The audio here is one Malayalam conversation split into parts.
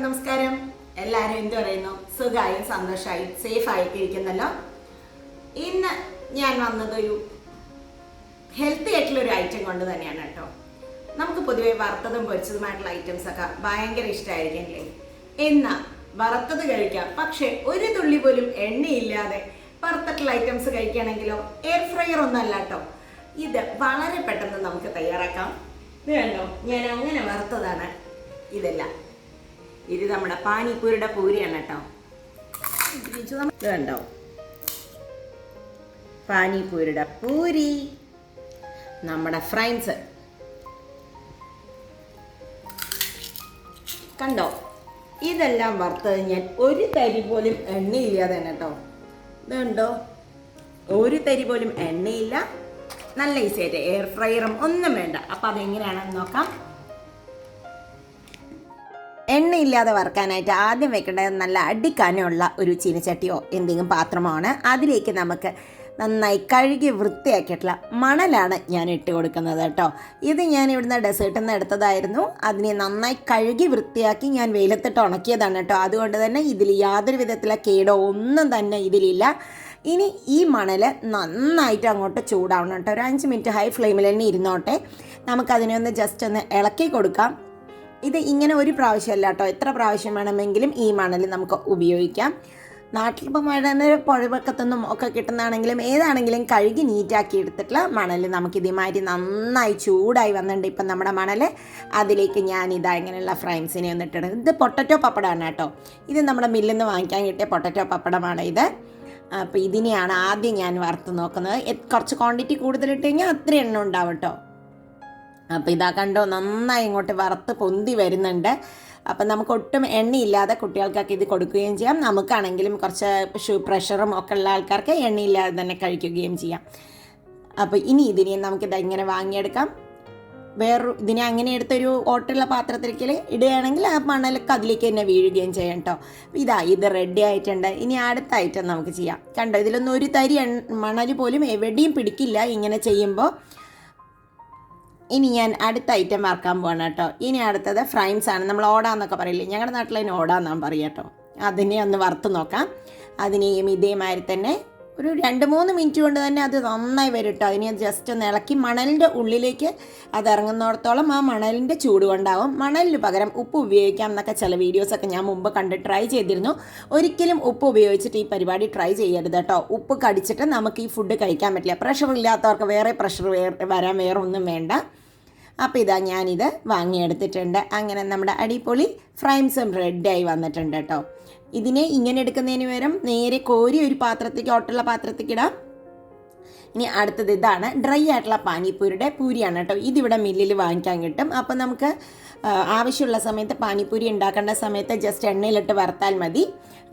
എല്ലാവർക്കും നമസ്കാരം. എല്ലാവരും എന്ത് പറയുന്നു? സുഖമായും സന്തോഷമായും സേഫായിട്ട് ഇരിക്കുന്നല്ലോ. ഇന്ന് ഞാൻ വന്നതൊരു ഹെൽത്തി ആയിട്ടുള്ളൊരു ഐറ്റം കൊണ്ട് തന്നെയാണ് കേട്ടോ. നമുക്ക് പൊതുവെ വറുത്തതും പൊരിച്ചതുമായിട്ടുള്ള ഐറ്റംസൊക്കെ ഭയങ്കര ഇഷ്ടമായിരിക്കില്ലേ? എന്നാൽ വറുത്തത് കഴിക്കാം, പക്ഷെ ഒരു തുള്ളി പോലും എണ്ണയില്ലാതെ വറുത്തിട്ടുള്ള ഐറ്റംസ് കഴിക്കുകയാണെങ്കിലോ എയർ ഫ്രയർ ഒന്നല്ല കേട്ടോ. ഇത് വളരെ പെട്ടെന്ന് നമുക്ക് തയ്യാറാക്കാം. ഇത് കണ്ടോ, ഞാൻ അങ്ങനെ വറുത്തതാണ് ഇതെല്ലാം. ഇത് നമ്മുടെ പാനിപ്പൂരിയുടെ പൂരിയാണ് കേട്ടോ. ഇത് കണ്ടോ, പാനിപ്പൂരിയുടെ പൂരി, നമ്മുടെ ഫ്രൈംസ് കണ്ടോ. ഇതെല്ലാം വറുത്തത് ഞാൻ ഒരു തരി പോലും എണ്ണയില്ലാതെ തന്നെ കേട്ടോ. ഇത് കണ്ടോ, ഒരു തരി പോലും എണ്ണയില്ല, നല്ല ഈസിയായിട്ട്. എയർ ഫ്രയറും ഒന്നും വേണ്ട. അപ്പം അതെങ്ങനെയാണെന്ന് നോക്കാം. എണ്ണയില്ലാതെ വറുക്കാനായിട്ട് ആദ്യം വെക്കേണ്ടത് നല്ല അടിക്കാനുള്ള ഒരു ചീനച്ചട്ടിയോ എന്തെങ്കിലും പാത്രമാണ്. അതിലേക്ക് നമുക്ക് നന്നായി കഴുകി വൃത്തിയാക്കിയിട്ടുള്ള മണലാണ് ഞാൻ ഇട്ട് കൊടുക്കുന്നത് കേട്ടോ. ഇത് ഞാൻ ഇവിടുന്ന് ഡെസേർട്ടിൽ നിന്ന് എടുത്തതായിരുന്നു. അതിനെ നന്നായി കഴുകി വൃത്തിയാക്കി ഞാൻ വെയിലത്തിട്ട് ഉണക്കിയതാണ് കേട്ടോ. അതുകൊണ്ട് തന്നെ ഇതിൽ യാതൊരു വിധത്തിലുള്ള കേടോ ഒന്നും തന്നെ ഇതിലില്ല. ഇനി ഈ മണൽ നന്നായിട്ട് അങ്ങോട്ട് ചൂടാവണം കേട്ടോ. ഒരു 5 മിനിറ്റ് ഹൈ ഫ്ലെയിമിൽ തന്നെ ഇരുന്നോട്ടെ. നമുക്കതിനെ ഒന്ന് ജസ്റ്റ് ഒന്ന് ഇളക്കി കൊടുക്കാം. ഇത് ഇങ്ങനെ ഒരു പ്രാവശ്യമല്ല കേട്ടോ, എത്ര പ്രാവശ്യം വേണമെങ്കിലും ഈ മണൽ നമുക്ക് ഉപയോഗിക്കാം. നാട്ടിലിപ്പോൾ മഴ പുഴവക്കത്തൊന്നും ഒക്കെ കിട്ടുന്നതാണെങ്കിലും ഏതാണെങ്കിലും കഴുകി നീറ്റാക്കി എടുത്തിട്ടുള്ള മണൽ നമുക്ക് ഇതേമാതിരി നന്നായി ചൂടായി വന്നിട്ടുണ്ട്. ഇപ്പം നമ്മുടെ മണൽ അതിലേക്ക് ഞാനിതാ ഇങ്ങനെയുള്ള ഫ്രൈംസിനെ ഒന്നിട്ടിടും. ഇത് പൊട്ടറ്റോ പപ്പടമാണ് കേട്ടോ. ഇത് നമ്മുടെ മില്ലിൽ നിന്ന് വാങ്ങിക്കാൻ കിട്ടിയ പൊട്ടറ്റോ പപ്പടമാണ് ഇത്. അപ്പോൾ ഇതിനെയാണ് ആദ്യം ഞാൻ വറുത്ത് നോക്കുന്നത്. കുറച്ച് ക്വാണ്ടിറ്റി കൂടുതലിട്ട് കഴിഞ്ഞാൽ അത്ര എണ്ണ ഉണ്ടാവും കേട്ടോ. അപ്പോൾ ഇതാ കണ്ടോ, നന്നായി ഇങ്ങോട്ട് വറുത്ത് പൊന്തി വരുന്നുണ്ട്. അപ്പം നമുക്ക് ഒട്ടും എണ്ണയില്ലാതെ കുട്ടികൾക്കൊക്കെ ഇത് കൊടുക്കുകയും ചെയ്യാം. നമുക്കാണെങ്കിലും കുറച്ച് പ്രഷറും ഒക്കെ ഉള്ള ആൾക്കാർക്ക് എണ്ണയില്ലാതെ തന്നെ കഴിക്കുകയും ചെയ്യാം. അപ്പോൾ ഇനി ഇതിനെ നമുക്കിത് ഇങ്ങനെ വാങ്ങിയെടുക്കാം. ഇതിനെ അങ്ങനെ എടുത്തൊരു ഓട്ടുള്ള പാത്രത്തിലേക്ക് ഇടുകയാണെങ്കിൽ ആ മണലൊക്കെ അതിലേക്ക് തന്നെ വീഴുകയും ചെയ്യും കേട്ടോ. ഇത് റെഡി ആയിട്ടുണ്ട്. ഇനി അടുത്ത ഐറ്റം നമുക്ക് ചെയ്യാം. കണ്ടോ, ഇതിലൊന്നും ഒരു തരി മണൽ പോലും എവിടെയും പിടിക്കില്ല ഇങ്ങനെ ചെയ്യുമ്പോൾ. ഇനി ഞാൻ അടുത്ത ഐറ്റം വറുക്കാൻ പോകണം കേട്ടോ. ഇനി അടുത്തത് ഫ്രൈംസ് ആണ്. നമ്മൾ ഓടാന്നൊക്കെ പറയില്ലേ, ഞങ്ങളുടെ നാട്ടിൽ അതിന് ഓടാന്നാണ് പറയുക കേട്ടോ. അതിനെ ഒന്ന് വറുത്ത് നോക്കാം. അതിനെയും ഇതേമാതിരി തന്നെ ഒരു 2-3 മിനിറ്റ് കൊണ്ട് തന്നെ അത് നന്നായി വരും കേട്ടോ. അതിനെ ജസ്റ്റ് ഒന്ന് ഇളക്കി മണലിൻ്റെ ഉള്ളിലേക്ക് അത് ഇറങ്ങുന്നിടത്തോളം ആ മണലിൻ്റെ ചൂട് കൊണ്ടാവും. മണലിന് പകരം ഉപ്പ് ഉപയോഗിക്കാം എന്നൊക്കെ ചില വീഡിയോസൊക്കെ ഞാൻ മുമ്പ് കണ്ട് ട്രൈ ചെയ്തിരുന്നു. ഒരിക്കലും ഉപ്പ് ഉപയോഗിച്ചിട്ട് ഈ പരിപാടി ട്രൈ ചെയ്യരുത് കേട്ടോ. ഉപ്പ് കടിച്ചിട്ട് നമുക്ക് ഈ ഫുഡ് കഴിക്കാൻ പറ്റില്ല. പ്രഷർ ഇല്ലാത്തവർക്ക് വേറെ പ്രഷർ വരാൻ വേറെ ഒന്നും വേണ്ട. അപ്പോൾ ഇതാ ഞാനിത് വാങ്ങിയെടുത്തിട്ടുണ്ട്. അങ്ങനെ നമ്മുടെ അടിപൊളി ഫ്രൈംസും റെഡിയായി വന്നിട്ടുണ്ട് കേട്ടോ. ഇതിനെ ഇങ്ങനെ എടുക്കുന്നതിന് പകരം നേരെ കോരി ഒരു പാത്രത്തേക്ക്, ഓട്ടുള്ള പാത്രത്തേക്ക് ഇടാം. ഇനി അടുത്തത് ഇതാണ് ഡ്രൈ ആയിട്ടുള്ള പാനിപ്പൂരിയുടെ പൂരിയാണ് കേട്ടോ. ഇതിവിടെ മില്ലിൽ വാങ്ങിക്കാൻ കിട്ടും. അപ്പോൾ നമുക്ക് ആവശ്യമുള്ള സമയത്ത് പാനിപ്പൂരി ഉണ്ടാക്കേണ്ട സമയത്ത് ജസ്റ്റ് എണ്ണയിലിട്ട് വറുത്താൽ മതി.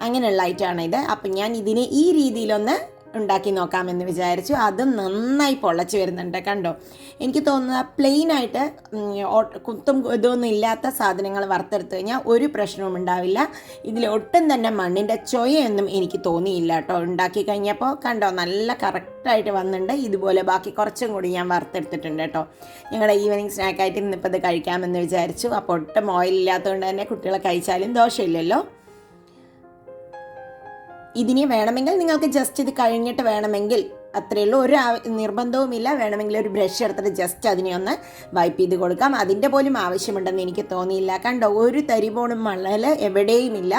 അങ്ങനെയുള്ള ഐറ്റമാണ് ഇത്. അപ്പം ഞാൻ ഇതിനെ ഈ രീതിയിലൊന്ന് ഉണ്ടാക്കി നോക്കാമെന്ന് വിചാരിച്ചു. അതും നന്നായി പൊള്ളച്ച് വരുന്നുണ്ട് കണ്ടോ. എനിക്ക് തോന്നുന്നത് പ്ലെയിനായിട്ട് കുത്തും ഇതൊന്നും ഇല്ലാത്ത സാധനങ്ങൾ വറുത്തെടുത്ത് കഴിഞ്ഞാൽ ഒരു പ്രശ്നവും ഉണ്ടാവില്ല. ഇതിൽ ഒട്ടും തന്നെ മണ്ണിൻ്റെ ചൊയൊന്നും എനിക്ക് തോന്നിയില്ല കേട്ടോ. ഉണ്ടാക്കി കഴിഞ്ഞപ്പോൾ കണ്ടോ, നല്ല കറക്റ്റായിട്ട് വന്നിട്ടുണ്ട്. ഇതുപോലെ ബാക്കി കുറച്ചും കൂടി ഞാൻ വറുത്തെടുത്തിട്ടുണ്ട് കേട്ടോ. ഞങ്ങളുടെ ഈവനിങ് സ്നാക്കായിട്ട് ഇന്നിപ്പോൾ ഇത് കഴിക്കാമെന്ന് വിചാരിച്ചു. അപ്പോൾ ഒട്ടും ഓയിലില്ലാത്തതുകൊണ്ട് തന്നെ കുട്ടികളെ കഴിച്ചാലും ദോഷമില്ലല്ലോ. ഇതിനെ വേണമെങ്കിൽ നിങ്ങൾക്ക് ജസ്റ്റ് ഇത് കഴിഞ്ഞിട്ട് വേണമെങ്കിൽ, അത്രയേ ഉള്ളൂ, ഒരു നിർബന്ധവുമില്ല. വേണമെങ്കിൽ ഒരു ബ്രഷ് എടുത്തിട്ട് ജസ്റ്റ് അതിനെ ഒന്ന് വൈപ്പ് ചെയ്ത് കൊടുക്കാം. അതിൻ്റെ പോലും ആവശ്യമുണ്ടെന്ന് എനിക്ക് തോന്നിയില്ല. കണ്ടോ, ഒരു തരി പോലും മണൽ എവിടെയുമില്ല.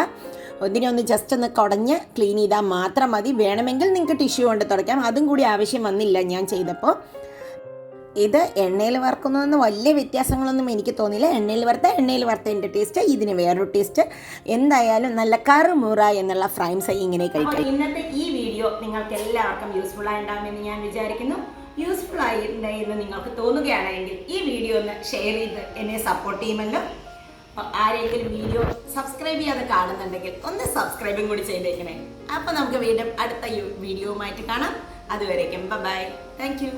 ഇതിനെ ഒന്ന് ജസ്റ്റ് ഒന്ന് കുടഞ്ഞ് ക്ലീൻ ചെയ്താൽ മാത്രം മതി. വേണമെങ്കിൽ നിങ്ങൾക്ക് ടിഷ്യൂ കൊണ്ട് തുടയ്ക്കാം. അതും കൂടി ആവശ്യം വന്നില്ല ഞാൻ ചെയ്തപ്പോൾ. ഇത് എണ്ണയിൽ വറുക്കുന്നതെന്ന് വലിയ വ്യത്യാസങ്ങളൊന്നും എനിക്ക് തോന്നിയില്ല. എണ്ണയിൽ വറുത്തതിൻ്റെ ടേസ്റ്റ്, ഇതിന് വേറൊരു ടേസ്റ്റ്. എന്തായാലും നല്ല കറുമുറ എന്നുള്ള ഫ്രൈംസ് ഇങ്ങനെ കഴിക്കാം. ഇന്നത്തെ ഈ വീഡിയോ നിങ്ങൾക്ക് എല്ലാവർക്കും യൂസ്ഫുൾ ആയിട്ടുണ്ടാകുമെന്ന് ഞാൻ വിചാരിക്കുന്നു. യൂസ്ഫുൾ ആയിട്ടുണ്ടെന്ന് നിങ്ങൾക്ക് തോന്നുകയാണെങ്കിൽ ഈ വീഡിയോ ഒന്ന് ഷെയർ ചെയ്ത് എന്നെ സപ്പോർട്ട് ചെയ്യുമല്ലോ. ആരെങ്കിലും വീഡിയോ സബ്സ്ക്രൈബ് ചെയ്യാതെ കാണുന്നുണ്ടെങ്കിൽ ഒന്ന് സബ്സ്ക്രൈബും കൂടി ചെയ്തേക്കണേ. അപ്പോൾ നമുക്ക് വീണ്ടും അടുത്ത വീഡിയോയുമായിട്ട് കാണാം. അതുവരേക്കും ബൈ. Thank you.